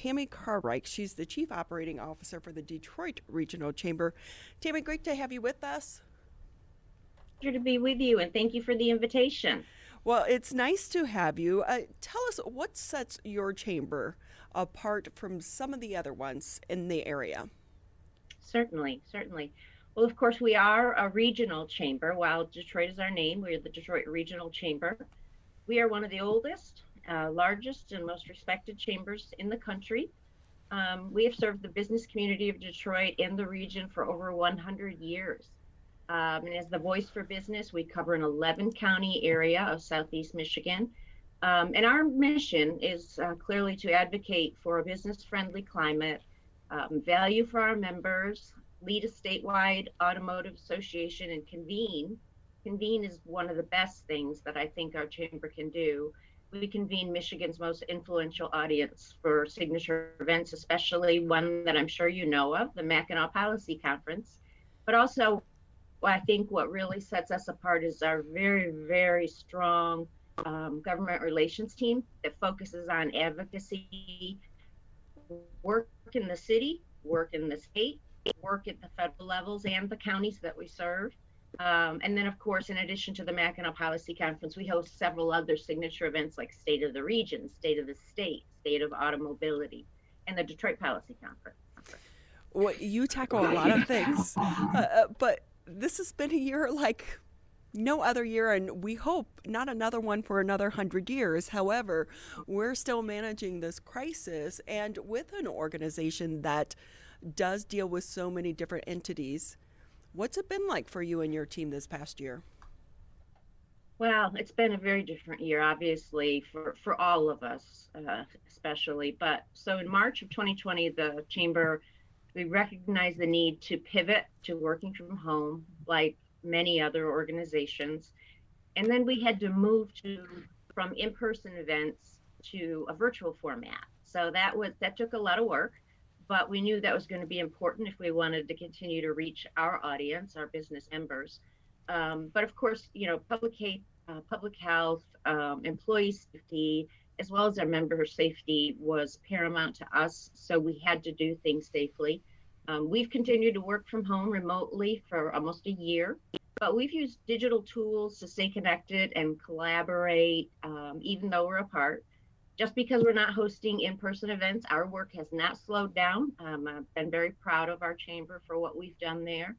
Tammy Carnrike. She's the Chief Operating Officer for the Detroit Regional Chamber. Tammy, great to have you with us. Pleasure to be with you, and thank you for the invitation. Well, it's nice to have you. Tell us what sets your chamber apart from some of the other ones in the area. Certainly, certainly. Well, of course, we are a regional chamber. While Detroit is our name, we're the Detroit Regional Chamber. We are one of the oldest, largest, and most respected chambers in the country. We have served the business community of Detroit and the region for over 100 years. And as the voice for business, we cover an 11 county area of Southeast Michigan. And our mission is clearly to advocate for a business friendly climate, value for our members, lead a statewide automotive association, and convene. Convene is one of the best things that I think our chamber can do. We convene Michigan's most influential audience for signature events, especially one that I'm sure you know of, the Mackinac Policy Conference. But also, I think what really sets us apart is our very, very strong government relations team that focuses on advocacy, work in the city, work in the state, work at the federal levels and the counties that we serve. And then, of course, in addition to the Mackinac Policy Conference, we host several other signature events like State of the Region, State of the State, State of Automobility, and the Detroit Policy Conference. Well, you tackle a lot of things, but this has been a year like no other year, and we hope not another one for another 100 years. However, we're still managing this crisis, and with an organization that does deal with so many different entities. What's it been like for you and your team this past year? Well, it's been a very different year, obviously, for all of us, especially. But so in March of 2020, the Chamber, we recognized the need to pivot to working from home, like many other organizations. And then we had to move from in-person events to a virtual format. So that took a lot of work, but we knew that was going to be important if we wanted to continue to reach our audience, our business members. But of course, public health, employee safety, as well as our member safety was paramount to us. So we had to do things safely. We've continued to work from home remotely for almost a year, but we've used digital tools to stay connected and collaborate, even though we're apart. Just because we're not hosting in-person events, our work has not slowed down. I've been very proud of our chamber for what we've done there.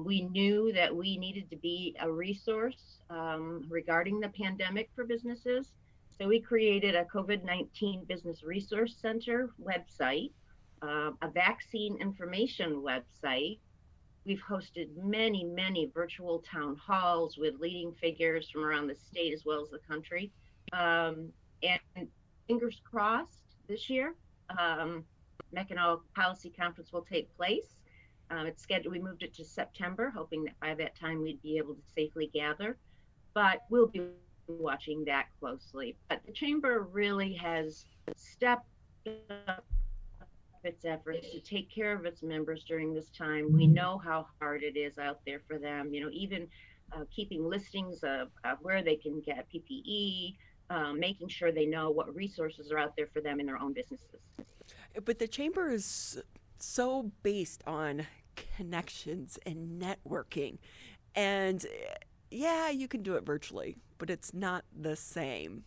We knew that we needed to be a resource regarding the pandemic for businesses. So we created a COVID-19 Business Resource Center website, a vaccine information website. We've hosted many, many virtual town halls with leading figures from around the state as well as the country. And fingers crossed this year, Mackinac Policy Conference will take place. It's scheduled, we moved it to September, hoping that by that time we'd be able to safely gather, but we'll be watching that closely. But the Chamber really has stepped up its efforts to take care of its members during this time. We know how hard it is out there for them, even keeping listings of where they can get PPE, making sure they know what resources are out there for them in their own businesses. But the chamber is so based on connections and networking. And yeah, you can do it virtually, but it's not the same.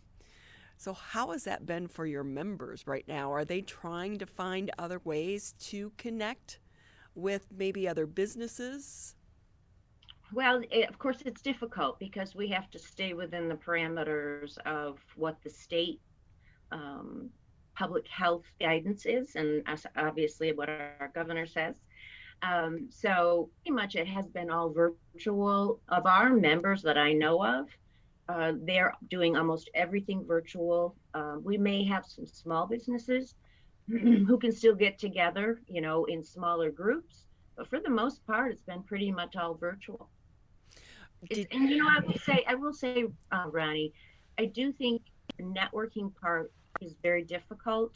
So how has that been for your members right now? Are they trying to find other ways to connect with maybe other businesses? Well, of course, it's difficult because we have to stay within the parameters of what the state public health guidance is, and obviously what our governor says. So pretty much it has been all virtual. Of our members that I know of, they're doing almost everything virtual. We may have some small businesses who can still get together, in smaller groups, but for the most part, it's been pretty much all virtual. And I will say, Ronnie, I do think the networking part is very difficult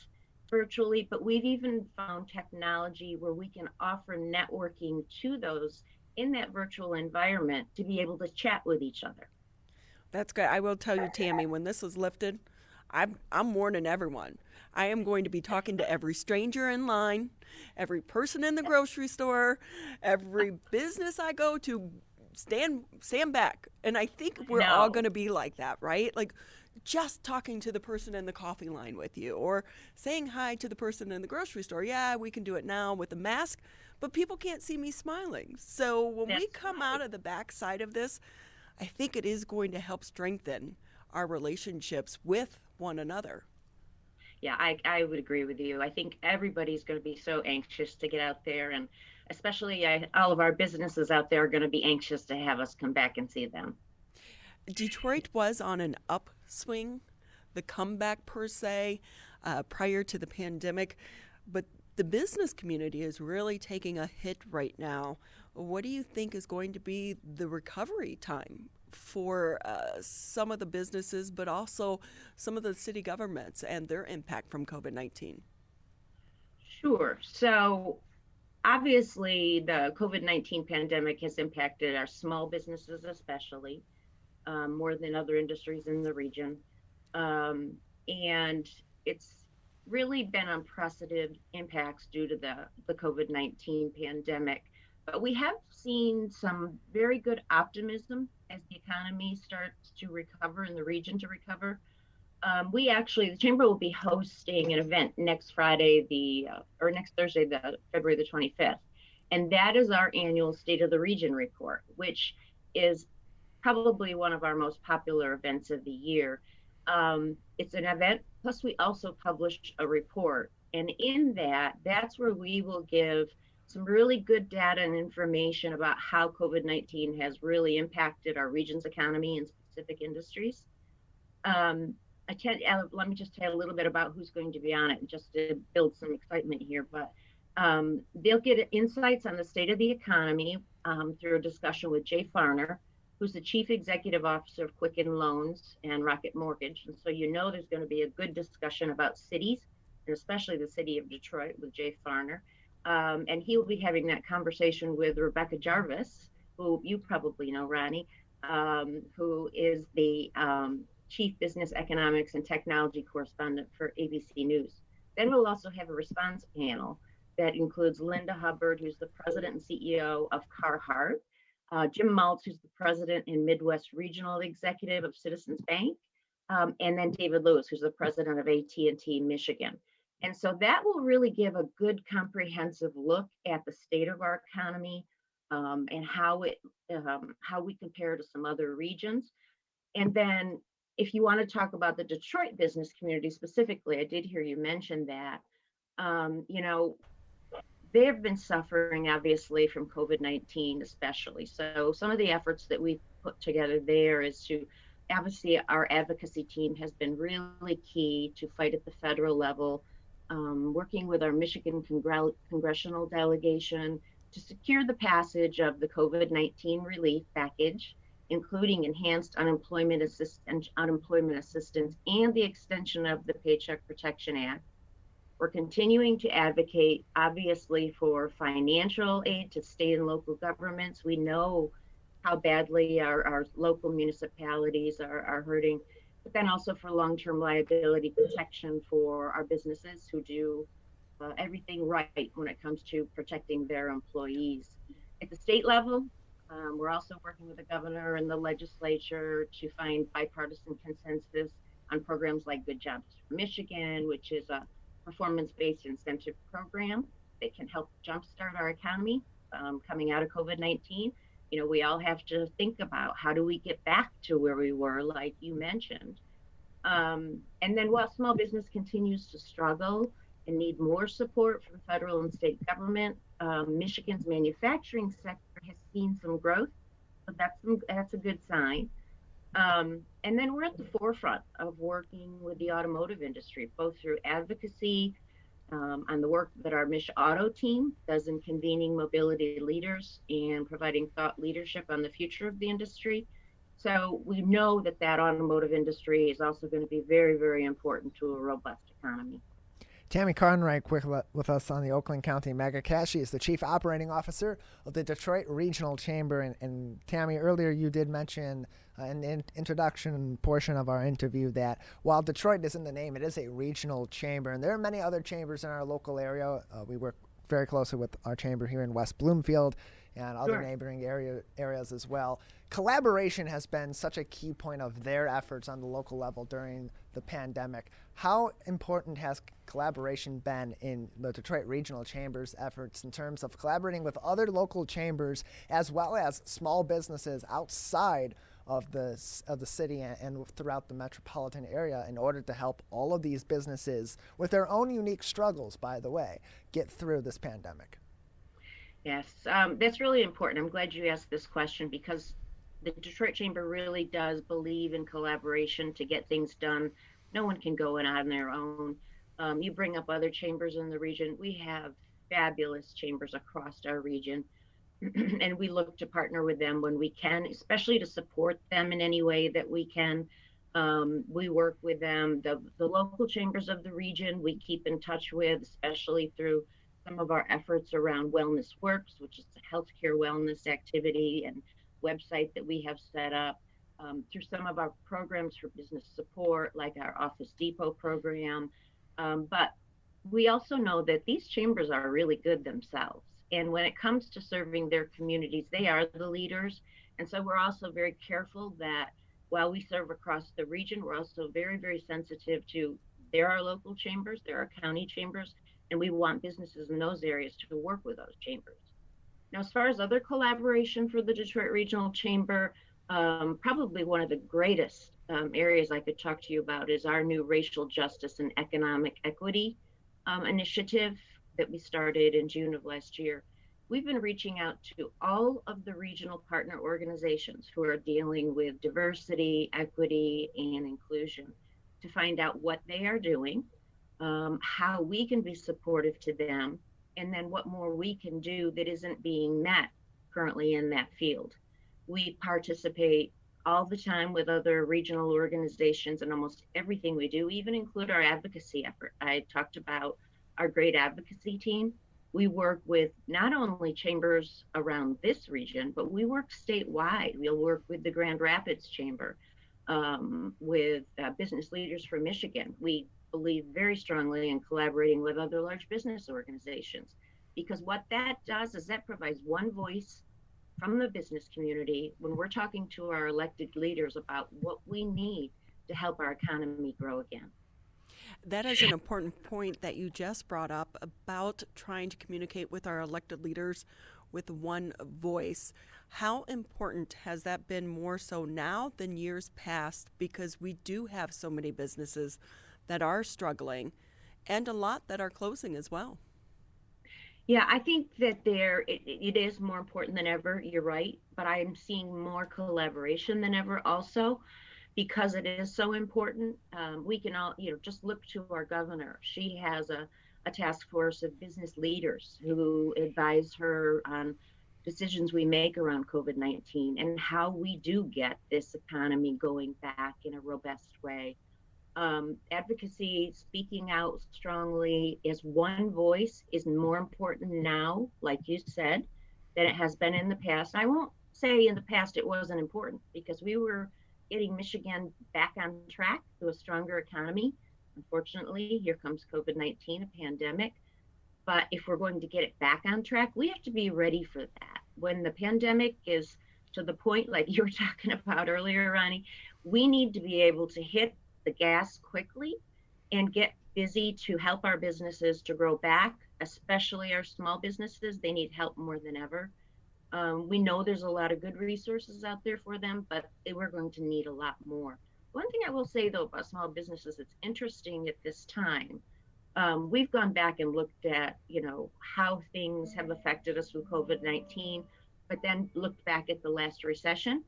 virtually, but we've even found technology where we can offer networking to those in that virtual environment to be able to chat with each other. That's good. I will tell you, Tammy, when this was lifted, I'm warning everyone. I am going to be talking to every stranger in line, every person in the grocery store, every business I go to. Stand back. And I think we're all No, going to be like that, right? Like just talking to the person in the coffee line with you or saying hi to the person in the grocery store. Yeah, we can do it now with a mask, but people can't see me smiling. So when we that's come out right. of the backside of this, I think it is going to help strengthen our relationships with one another. Yeah, I would agree with you. I think everybody's going to be so anxious to get out there, and especially all of our businesses out there are going to be anxious to have us come back and see them. Detroit was on an upswing, the comeback per se, prior to the pandemic, but the business community is really taking a hit right now. What do you think is going to be the recovery time for some of the businesses, but also some of the city governments and their impact from COVID 19? Sure. So obviously, the COVID-19 pandemic has impacted our small businesses, especially more than other industries in the region. Um, and it's really been unprecedented impacts due to the COVID-19 pandemic. But we have seen some very good optimism as the economy starts to recover and the region to recover. We actually, the chamber will be hosting an event next Friday, or next Thursday, the February the 25th, and that is our annual State of the Region report, which is probably one of our most popular events of the year. It's an event, plus we also publish a report, and in that, that's where we will give some really good data and information about how COVID-19 has really impacted our region's economy and specific industries. um, Let me just tell you a little bit about who's going to be on it, just to build some excitement here. But they'll get insights on the state of the economy through a discussion with Jay Farner, who's the Chief Executive Officer of Quicken Loans and Rocket Mortgage. And so there's going to be a good discussion about cities, and especially the city of Detroit with Jay Farner. And he will be having that conversation with Rebecca Jarvis, who you probably know, Ronnie, who is the Chief Business Economics and Technology Correspondent for ABC News. Then we'll also have a response panel that includes Linda Hubbard, who's the President and CEO of Carhartt, Jim Maltz, who's the President and Midwest Regional Executive of Citizens Bank, and then David Lewis, who's the President of AT&T Michigan. And so that will really give a good comprehensive look at the state of our economy, and how we compare to some other regions. And then if you want to talk about the Detroit business community specifically, I did hear you mention that. You know, they've been suffering obviously from COVID-19, especially. So some of the efforts that we've put together there is to obviously our advocacy team has been really key to fight at the federal level, working with our Michigan congressional delegation to secure the passage of the COVID-19 relief package, including enhanced unemployment assistance and the extension of the Paycheck Protection Act. We're continuing to advocate, obviously, for financial aid to state and local governments. We know how badly our local municipalities are hurting, but then also for long-term liability protection for our businesses who do everything right when it comes to protecting their employees. At the state level, we're also working with the governor and the legislature to find bipartisan consensus on programs like Good Jobs for Michigan, which is a performance-based incentive program that can help jumpstart our economy coming out of COVID-19. You know, we all have to think about how do we get back to where we were, like you mentioned. And then while small business continues to struggle and need more support from federal and state government, Michigan's manufacturing sector has seen some growth, so that's a good sign. And then we're at the forefront of working with the automotive industry, both through advocacy on the work that our Mich Auto team does in convening mobility leaders and providing thought leadership on the future of the industry. So we know that automotive industry is also going to be very, very important to a robust economy. Tammy Carnrike with us on the Oakland County MegaCast. She is the Chief Operating Officer of the Detroit Regional Chamber. And Tammy, earlier you did mention in the introduction portion of our interview that while Detroit is in the name, it is a regional chamber. And there are many other chambers in our local area. We work very closely with our chamber here in West Bloomfield and other neighboring areas as well. Collaboration has been such a key point of their efforts on the local level during the pandemic. How important has collaboration been in the Detroit Regional Chamber's efforts in terms of collaborating with other local chambers as well as small businesses outside of the city and throughout the metropolitan area in order to help all of these businesses with their own unique struggles, by the way, get through this pandemic? Yes, that's really important. I'm glad you asked this question because the Detroit Chamber really does believe in collaboration to get things done. No one can go in on their own. You bring up other chambers in the region. We have fabulous chambers across our region, and we look to partner with them when we can, especially to support them in any way that we can. We work with them, the local chambers of the region we keep in touch with, especially through some of our efforts around Wellness Works, which is a healthcare wellness activity and website that we have set up, through some of our programs for business support, like our Office Depot program. But we also know that these chambers are really good themselves. And when it comes to serving their communities, they are the leaders. And so we're also very careful that while we serve across the region, we're also very, very sensitive to there are local chambers, there are county chambers, and we want businesses in those areas to work with those chambers. Now, as far as other collaboration for the Detroit Regional Chamber, probably one of the greatest areas I could talk to you about is our new racial justice and economic equity initiative that we started in June of last year. We've been reaching out to all of the regional partner organizations who are dealing with diversity, equity, and inclusion to find out what they are doing, how we can be supportive to them, and then what more we can do that isn't being met currently in that field. We participate all the time with other regional organizations and almost everything we do, even include our advocacy effort. I talked about our great advocacy team. We work with not only chambers around this region, but we work statewide. We'll work with the Grand Rapids Chamber, with business leaders from Michigan. We believe very strongly in collaborating with other large business organizations, because what that does is that provides one voice from the business community when we're talking to our elected leaders about what we need to help our economy grow again. That is an important point that you just brought up about trying to communicate with our elected leaders with one voice. How important has that been more so now than years past? Because we do have so many businesses that are struggling and a lot that are closing as well. Yeah, I think that it is more important than ever. You're right, but I'm seeing more collaboration than ever also, because it is so important. We can all, just look to our governor. She has a task force of business leaders who advise her on decisions we make around COVID-19 and how we do get this economy going back in a robust way. Advocacy, speaking out strongly as one voice is more important now, like you said, than it has been in the past. I won't say in the past it wasn't important, because we were getting Michigan back on track to a stronger economy. Unfortunately, here comes COVID-19, a pandemic. But if we're going to get it back on track, we have to be ready for that. When the pandemic is to the point like you were talking about earlier, Ronnie, we need to be able to hit the gas quickly and get busy to help our businesses to grow back, especially our small businesses. They need help more than ever. We know there's a lot of good resources out there for them, but we're going to need a lot more. One thing I will say, though, about small businesses that's interesting at this time, we've gone back and looked at, how things have affected us with COVID-19, but then looked back at the last recession.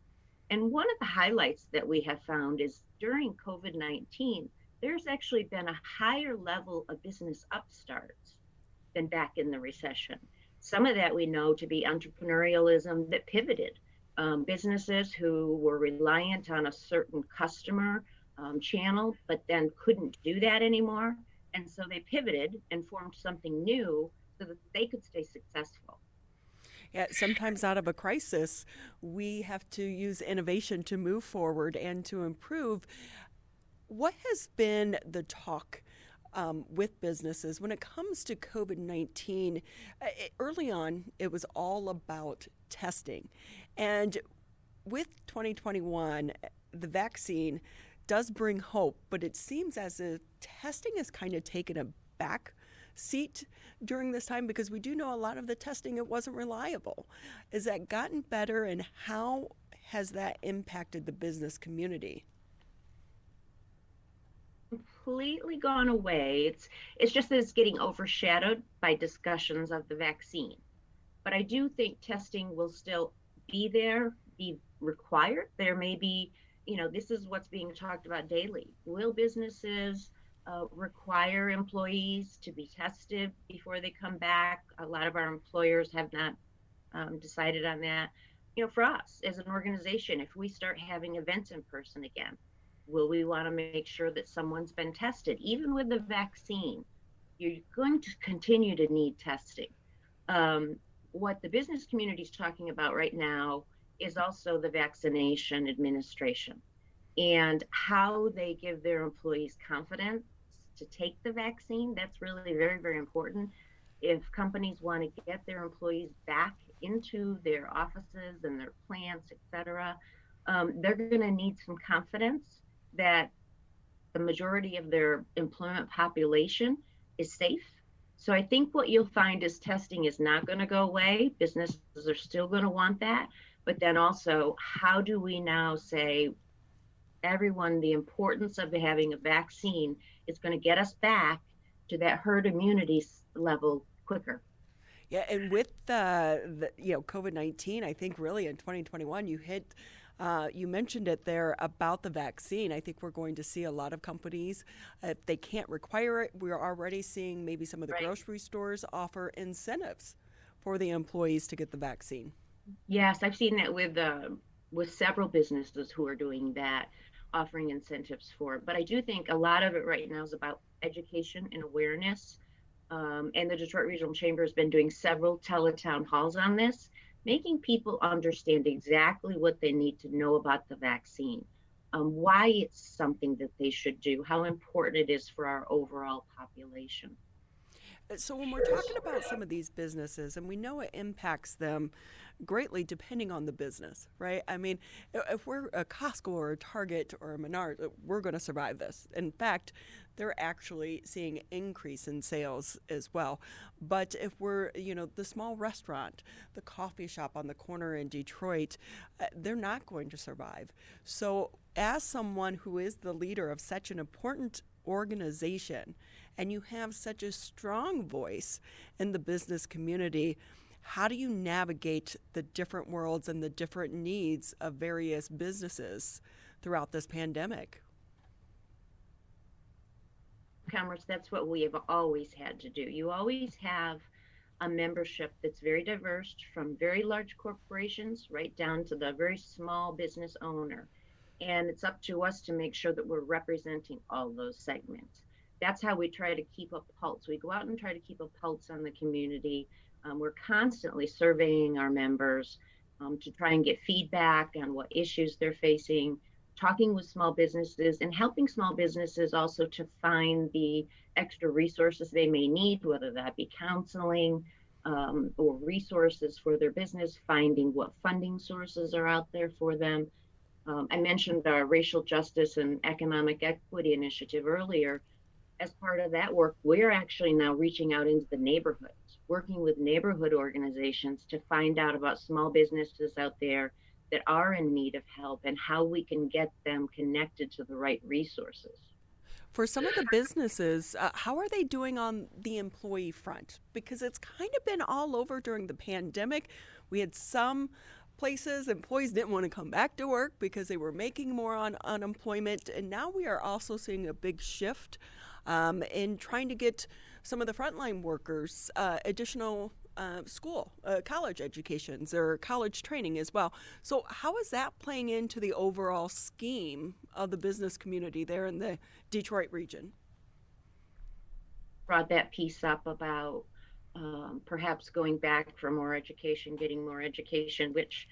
And one of the highlights that we have found is during COVID-19, there's actually been a higher level of business upstarts than back in the recession. Some of that we know to be entrepreneurialism that pivoted. Businesses who were reliant on a certain customer channel, but then couldn't do that anymore, And so they pivoted and formed something new so that they could stay successful. Yeah, sometimes out of a crisis, we have to use innovation to move forward and to improve. What has been the talk with businesses when it comes to COVID-19? Early on, it was all about testing. And with 2021, the vaccine does bring hope, but it seems as if testing has kind of taken a back seat during this time, because we do know a lot of the testing, it wasn't reliable. Has that gotten better, and how has that impacted the business community? Completely gone away. It's just that it's getting overshadowed by discussions of the vaccine. But I do think testing will still be there, be required. There may be, this is what's being talked about daily. Will businesses require employees to be tested before they come back? A lot of our employers have not decided on that. For us as an organization, if we start having events in person again, will we want to make sure that someone's been tested? Even with the vaccine, you're going to continue to need testing. What the business community is talking about right now is also the vaccination administration and how they give their employees confidence to take the vaccine. That's really very, very important. If companies want to get their employees back into their offices and their plants, et cetera, they're going to need some confidence that the majority of their employment population is safe. So I think what you'll find is testing is not going to go away. Businesses are still going to want that. But then also, how do we now say, everyone, the importance of having a vaccine is going to get us back to that herd immunity level quicker. Yeah, and with the COVID-19, I think really in 2021 you mentioned it there about the vaccine. I think we're going to see a lot of companies, if they can't require it, we're already seeing maybe some of the grocery stores offer incentives for the employees to get the vaccine. Yes, I've seen that with several businesses who are doing that, offering incentives for it. But I do think a lot of it right now is about education and awareness. And the Detroit Regional Chamber has been doing several teletown halls on this, making people understand exactly what they need to know about the vaccine, why it's something that they should do, how important it is for our overall population. So when we're talking about some of these businesses, and we know it impacts them greatly depending on the business, right? I mean, if we're a Costco or a Target or a Menards, we're going to survive this. In fact, they're actually seeing increase in sales as well. But if we're, the small restaurant, the coffee shop on the corner in Detroit, they're not going to survive. So as someone who is the leader of such an important organization, and you have such a strong voice in the business community, how do you navigate the different worlds and the different needs of various businesses throughout this pandemic? Commerce, that's what we have always had to do. You always have a membership that's very diverse, from very large corporations right down to the very small business owner. And it's up to us to make sure that we're representing all those segments. That's how we try to keep a pulse. We go out and try to keep a pulse on the community. We're constantly surveying our members to try and get feedback on what issues they're facing, talking with small businesses and helping small businesses also to find the extra resources they may need, whether that be counseling or resources for their business, finding what funding sources are out there for them. I mentioned our racial justice and economic equity initiative earlier. As part of that work, we're actually now reaching out into the neighborhoods, working with neighborhood organizations to find out about small businesses out there that are in need of help and how we can get them connected to the right resources. For some of the businesses, how are they doing on the employee front? Because it's kind of been all over during the pandemic. We had some places, employees didn't want to come back to work because they were making more on unemployment. And now we are also seeing a big shift in trying to get some of the frontline workers additional college educations or college training as well. So how is that playing into the overall scheme of the business community there in the Detroit region? brought that piece up about perhaps going back for more education, getting more education, which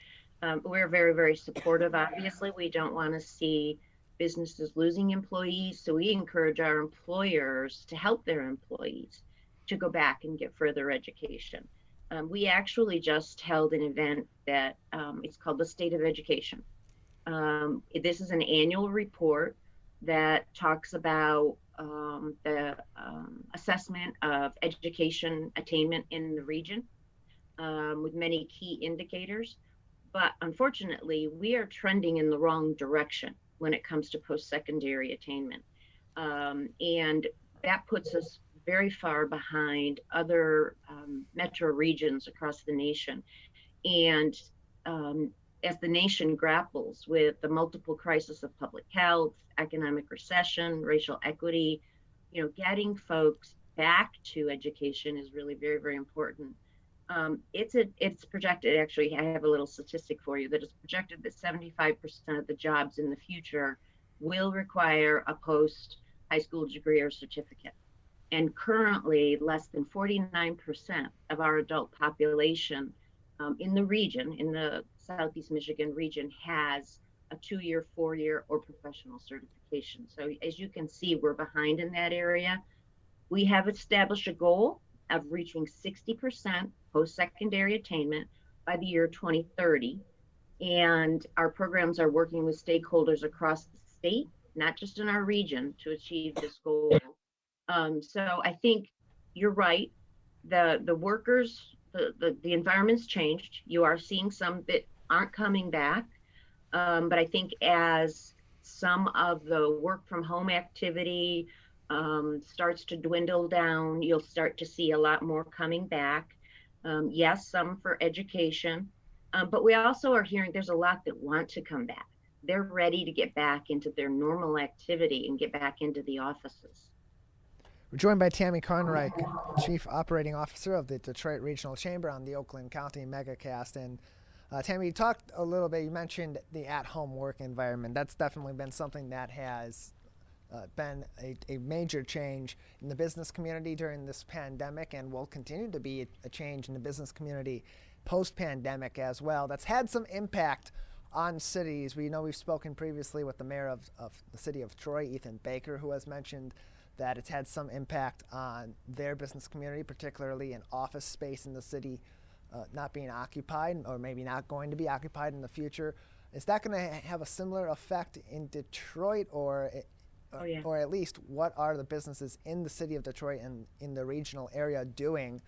we're very, very supportive. Obviously, we don't want to see businesses losing employees, so we encourage our employers to help their employees to go back and get further education. We actually just held an event that it's called the State of Education. This is an annual report that talks about the assessment of education attainment in the region with many key indicators. But unfortunately, we are trending in the wrong direction when it comes to post-secondary attainment. And that puts us very far behind other metro regions across the nation. And as the nation grapples with the multiple crises of public health, economic recession, racial equity, getting folks back to education is really very, very important. It's projected, actually, I have a little statistic for you, that it's projected that 75% of the jobs in the future will require a post high school degree or certificate. And currently, less than 49% of our adult population in the region, in the Southeast Michigan region, has a 2-year, 4-year, or professional certification. So as you can see, we're behind in that area. We have established a goal of reaching 60% post-secondary attainment by the year 2030. And our programs are working with stakeholders across the state, not just in our region, to achieve this goal. So I think you're right. The workers, the environment's changed. You are seeing some that aren't coming back. But I think as some of the work from home activity starts to dwindle down, you'll start to see a lot more coming back. Yes, some for education, but we also are hearing there's a lot that want to come back. They're ready to get back into their normal activity and get back into the offices. We're joined by Tammy Carnrike, Chief Operating Officer of the Detroit Regional Chamber on the Oakland County MegaCast. And Tammy, you talked a little bit, you mentioned the at-home work environment. That's definitely been something that has been a major change in the business community during this pandemic, and will continue to be a change in the business community post-pandemic as well. That's had some impact on cities. We know we've spoken previously with the mayor of the city of Troy, Ethan Baker, who has mentioned that it's had some impact on their business community, particularly in office space in the city not being occupied, or maybe not going to be occupied in the future. Is that going to have a similar effect in Detroit, or at least what are the businesses in the city of Detroit and in the regional area doing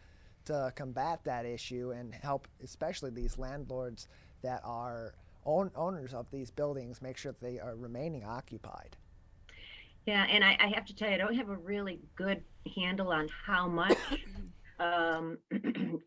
to combat that issue and help especially these landlords that are owners of these buildings make sure that they are remaining occupied? Yeah, and I have to tell you, I don't have a really good handle on how much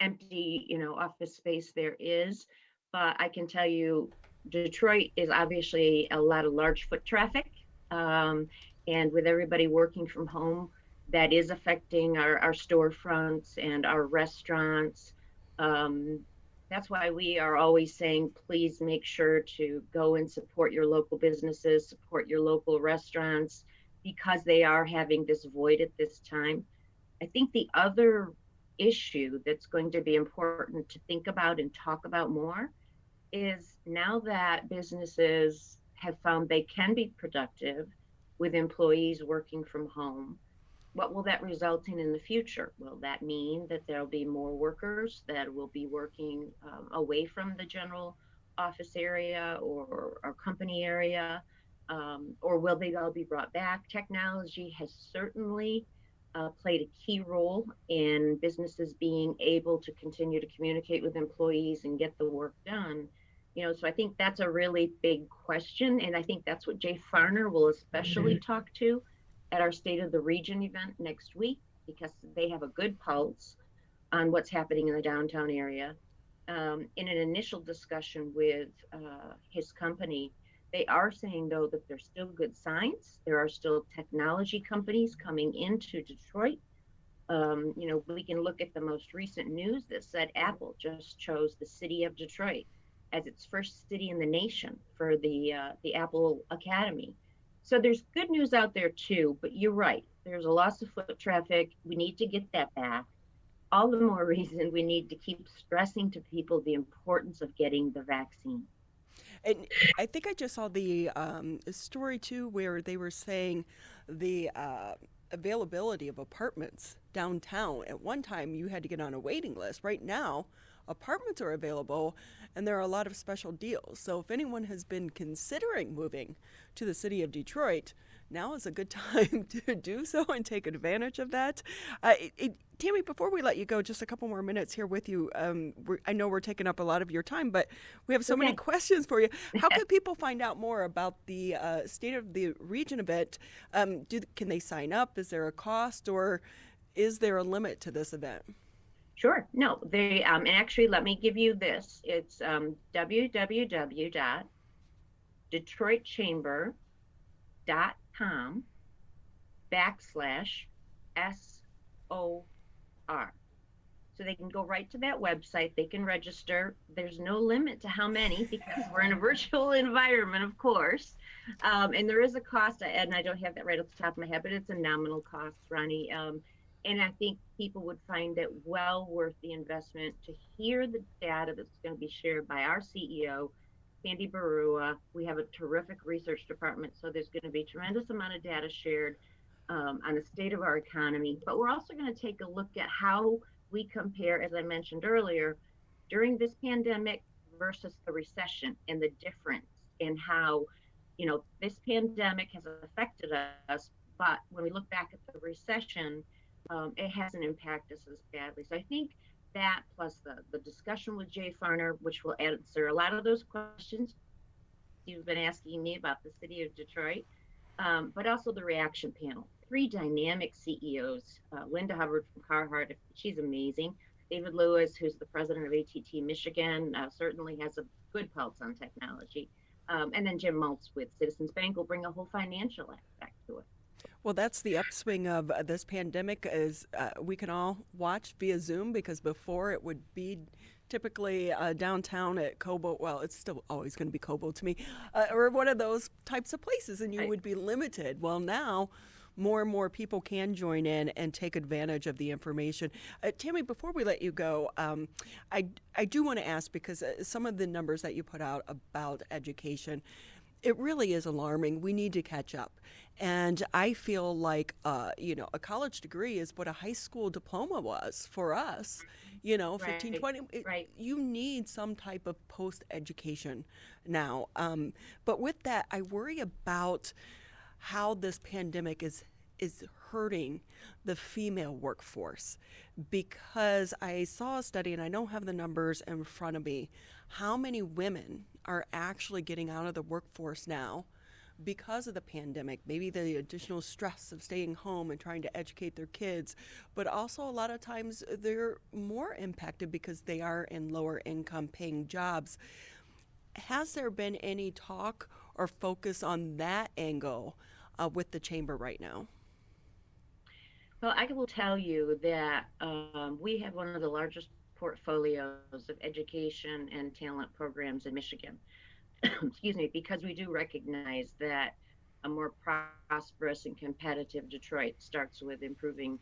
empty, office space there is, but I can tell you Detroit is obviously a lot of large foot traffic, and with everybody working from home, that is affecting our storefronts and our restaurants. That's why we are always saying, please make sure to go and support your local businesses, support your local restaurants, because they are having this void at this time. I think the other issue that's going to be important to think about and talk about more is, now that businesses have found they can be productive with employees working from home, what will that result in the future? Will that mean that there'll be more workers that will be working away from the general office area or company area? Or will they all be brought back? Technology has certainly played a key role in businesses being able to continue to communicate with employees and get the work done. So I think that's a really big question. And I think that's what Jay Farner will especially talk to at our State of the Region event next week, because they have a good pulse on what's happening in the downtown area. In an initial discussion with his company, they are saying, though, that there's still good signs. There are still technology companies coming into Detroit. We can look at the most recent news that said Apple just chose the city of Detroit as its first city in the nation for the Apple Academy. So there's good news out there too, but you're right. There's a loss of foot traffic. We need to get that back. All the more reason we need to keep stressing to people the importance of getting the vaccine. And I think I just saw the story too where they were saying the availability of apartments downtown. At one time, you had to get on a waiting list. Right now, apartments are available and there are a lot of special deals. So if anyone has been considering moving to the city of Detroit, now is a good time to do so and take advantage of that. Tammy, before we let you go, just a couple more minutes here with you. I know we're taking up a lot of your time, but we have so many questions for you. How can people find out more about the State of the Region event? Can they sign up? Is there a cost, or is there a limit to this event? Sure. No, they and actually, let me give you this. It's www.detroitchamber.com/SOR. So they can go right to that website. They can register. There's no limit to how many because we're in a virtual environment, of course. And there is a cost, and I don't have that right off the top of my head, but it's a nominal cost, Ronnie. And I think people would find it well worth the investment to hear the data that's going to be shared by our CEO, Sandy Barua. We have a terrific research department, so there's going to be a tremendous amount of data shared on the state of our economy. But we're also going to take a look at how we compare, as I mentioned earlier, during this pandemic versus the recession and the difference in how, this pandemic has affected us. But when we look back at the recession, it hasn't impacted us as badly. So I think that plus the discussion with Jay Farner, which will answer a lot of those questions you've been asking me about the city of Detroit, but also the reaction panel. 3 dynamic CEOs, Linda Hubbard from Carhartt, she's amazing. David Lewis, who's the president of ATT Michigan, certainly has a good pulse on technology. And then Jim Maltz with Citizens Bank will bring a whole financial aspect to it. Well, that's the upswing of this pandemic is we can all watch via Zoom, because before it would be typically downtown at Cobo. Well, it's still always going to be Cobo to me, or one of those types of places, and you would be limited. Well, now more and more people can join in and take advantage of the information. Tammy, before we let you go, I do want to ask, because some of the numbers that you put out about education, it really is alarming. We need to catch up. And I feel like, a college degree is what a high school diploma was for us, 15, 20. You need some type of post-education now. But with that, I worry about how this pandemic is hurting the female workforce, because I saw a study, and I don't have the numbers in front of me, how many women are actually getting out of the workforce now because of the pandemic. Maybe the additional stress of staying home and trying to educate their kids, but also a lot of times they're more impacted because they are in lower income paying jobs. Has there been any talk or focus on that angle with the chamber right now? Well, I will tell you that we have one of the largest portfolios of education and talent programs in Michigan. Excuse me, because we do recognize that a more prosperous and competitive Detroit starts with improving,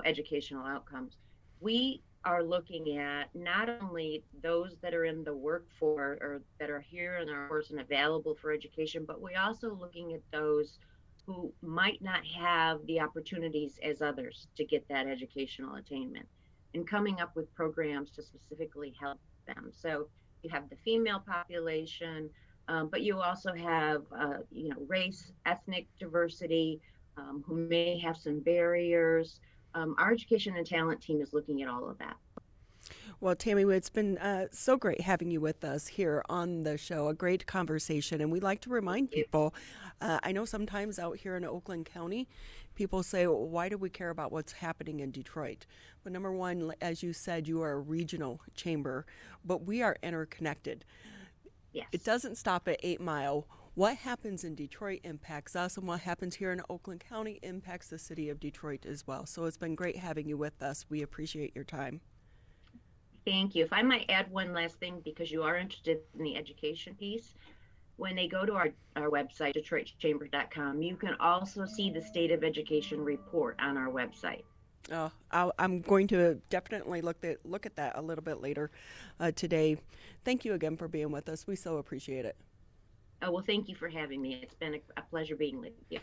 educational outcomes. We are looking at not only those that are in the workforce or that are here in our course and available for education, but we're also looking at those who might not have the opportunities as others to get that educational attainment, and coming up with programs to specifically help them. So you have the female population, but you also have, race, ethnic diversity, who may have some barriers. Our education and talent team is looking at all of that. Well, Tammy, it's been so great having you with us here on the show, a great conversation. And we like to remind people, I know sometimes out here in Oakland County, people say, well, why do we care about what's happening in Detroit? But number one, as you said, you are a regional chamber, but we are interconnected. Yes. It doesn't stop at 8 Mile. What happens in Detroit impacts us, and what happens here in Oakland County impacts the city of Detroit as well. So it's been great having you with us. We appreciate your time. Thank you. If I might add one last thing, because you are interested in the education piece, when they go to our website, DetroitChamber.com, you can also see the State of Education report on our website. Oh, I'm going to definitely look at that a little bit later today. Thank you again for being with us. We so appreciate it. Oh, well, thank you for having me. It's been a pleasure being with you.